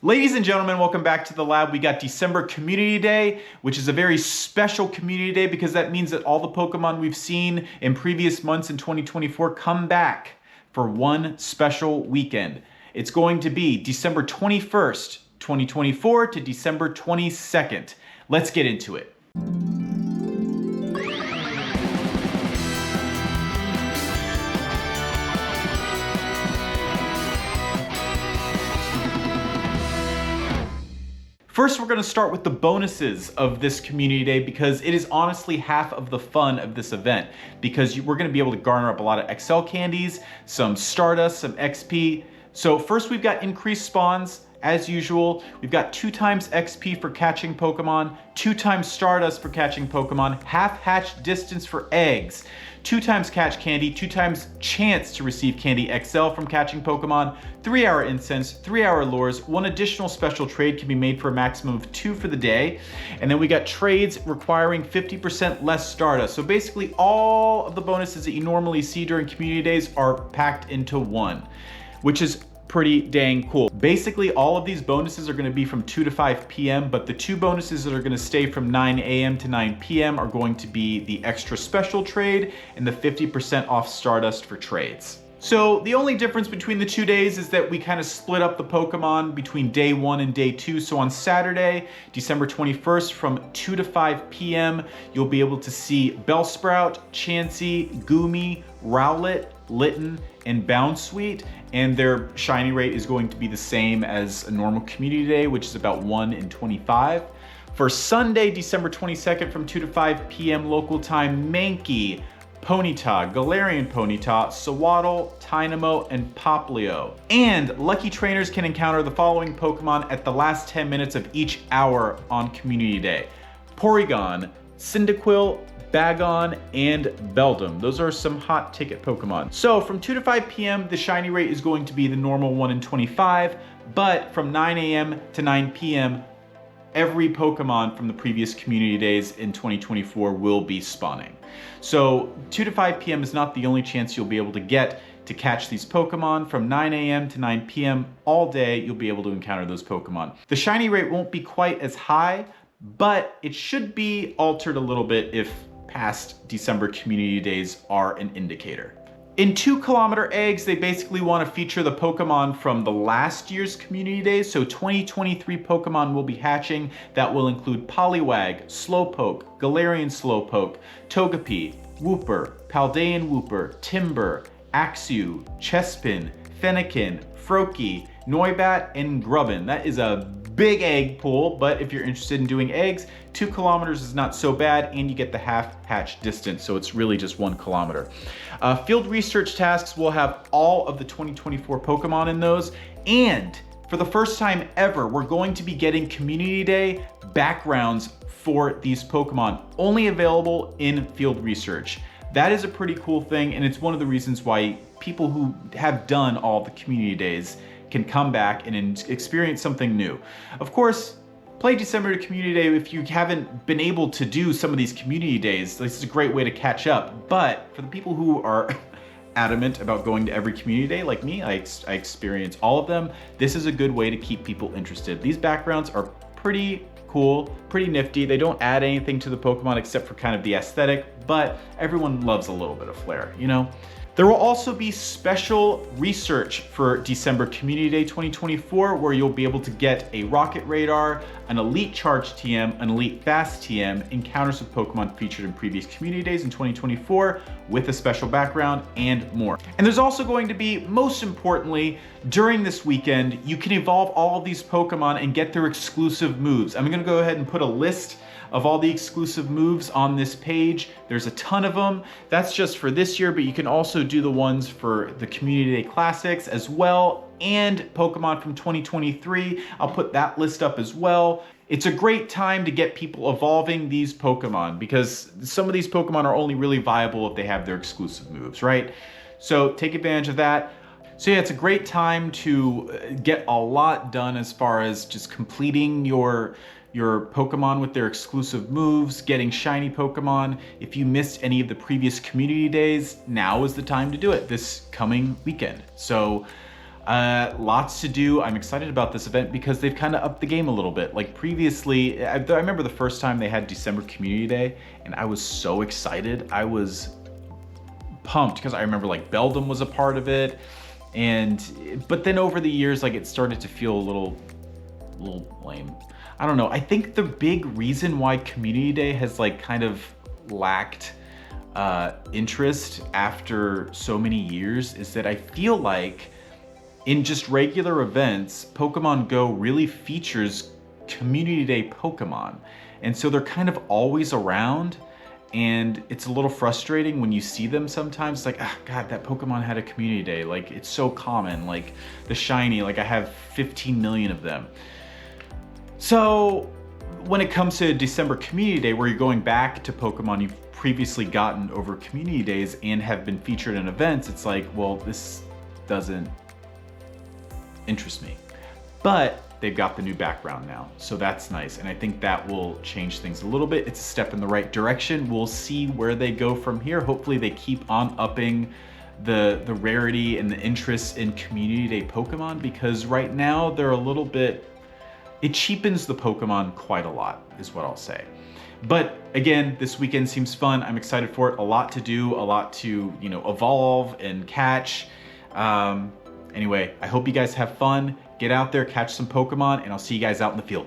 Ladies and gentlemen, welcome back to the lab. We got December Community Day, which is a very special community day because that means that all the Pokemon we've seen in previous months in 2024 come back for one special weekend. It's going to be December 21st, 2024 to December 22nd. Let's get into it. First, we're going to start with the bonuses of this community day because it is honestly half of the fun of this event because we're going to be able to garner up a lot of XL candies, some Stardust, some XP. So first we've got increased spawns. As usual, we've got 2 times XP for catching Pokemon, 2 times Stardust for catching Pokemon, half hatch distance for eggs, 2 times catch candy, 2 times chance to receive candy XL from catching Pokemon, 3-hour incense, 3-hour lures, 1 additional special trade can be made for a maximum of 2 for the day, and then we got trades requiring 50% less Stardust. So basically all of the bonuses that you normally see during community days are packed into one, which is pretty dang cool. Basically, all of these bonuses are going to be from 2 to 5 p.m., but the 2 bonuses that are going to stay from 9 a.m. to 9 p.m. are going to be the extra special trade and the 50% off Stardust for trades. So the only difference between the 2 days is that we kind of split up the Pokemon between day 1 and day 2. So on Saturday, December 21st from 2 to 5 p.m., you'll be able to see Bellsprout, Chansey, Goomy, Rowlet, Litten, and Bounsweet, and their shiny rate is going to be the same as a normal community day, which is about 1 in 25. For Sunday, December 22nd from 2 to 5 p.m. local time, Mankey, Ponyta, Galarian Ponyta, Sawaddle, Tynamo, and Poplio. And lucky trainers can encounter the following Pokemon at the last 10 minutes of each hour on Community Day: Porygon, Cyndaquil, Bagon, and Beldum. Those are some hot ticket Pokemon. So from 2 to 5 p.m., the shiny rate is going to be the normal 1 in 25, but from 9 a.m. to 9 p.m., every Pokemon from the previous community days in 2024 will be spawning. So 2 to 5 p.m. is not the only chance you'll be able to get to catch these Pokemon. From 9 a.m. to 9 p.m. all day, you'll be able to encounter those Pokemon. The shiny rate won't be quite as high, but it should be altered a little bit if past December community days are an indicator. In 2-kilometer eggs, they basically want to feature the Pokemon from the last year's community days. So 2023 Pokemon will be hatching. That will include Poliwag, Slowpoke, Galarian Slowpoke, Togepi, Wooper, Paldean Wooper, Timburr, Axew, Chespin, Fennekin, Froakie, Noibat, and Grubbin. That is a big egg pool, but if you're interested in doing eggs, 2 kilometers is not so bad, and you get the half hatch distance, so it's really just 1 kilometer. Field research tasks will have all of the 2024 Pokemon in those, and for the first time ever, we're going to be getting Community Day backgrounds for these Pokemon, only available in field research. That is a pretty cool thing, and it's one of the reasons why people who have done all the community days can come back and experience something new. Of course, play December Community Day if you haven't been able to do some of these community days. This is a great way to catch up. But for the people who are adamant about going to every community day like me, I experience all of them, this is a good way to keep people interested. These backgrounds are pretty cool, pretty nifty. They don't add anything to the Pokemon except for kind of the aesthetic, but everyone loves a little bit of flair, you know? There will also be special research for December Community Day 2024, where you'll be able to get a Rocket Radar, an Elite Charge TM, an Elite Fast TM, encounters with Pokemon featured in previous community days in 2024 with a special background, and more. And there's also going to be, most importantly, during this weekend, you can evolve all of these Pokemon and get their exclusive moves. I'm gonna go ahead and put a list of all the exclusive moves on this page. There's a ton of them. That's just for this year, but you can also do the ones for the Community Day Classics as well, and Pokemon from 2023. I'll put that list up as well. It's a great time to get people evolving these Pokemon because some of these Pokemon are only really viable if they have their exclusive moves, right? So take advantage of that. So yeah, it's a great time to get a lot done as far as just completing your Pokemon with their exclusive moves, getting shiny Pokemon. If you missed any of the previous community days, now is the time to do it this coming weekend. So Lots to do. I'm excited about this event because they've kind of upped the game a little bit. Like previously, I remember the first time they had December Community Day, and I was so excited. I was pumped because I remember like Beldum was a part of it, but then over the years, like it started to feel a little lame. I don't know. I think the big reason why Community Day has like kind of lacked interest after so many years is that I feel like in just regular events, Pokemon Go really features Community Day Pokemon. And so they're kind of always around, and it's a little frustrating when you see them sometimes. It's like, ah, God, that Pokemon had a Community Day. Like, it's so common. Like, the shiny, like I have 15 million of them. So when it comes to December Community Day, where you're going back to Pokemon you've previously gotten over Community Days and have been featured in events, it's like, well, this doesn't interest me. But they've got the new background now, so that's nice, and I think that will change things a little bit. It's a step in the right direction. We'll see where they go from here. Hopefully they keep on upping the rarity and the interest in Community Day Pokemon, because right now they're a little bit, it cheapens the Pokemon quite a lot, is what I'll say. But again, this weekend seems fun. I'm excited for it. A lot to do, a lot to, evolve and catch. Anyway, I hope you guys have fun. Get out there, catch some Pokemon, and I'll see you guys out in the field.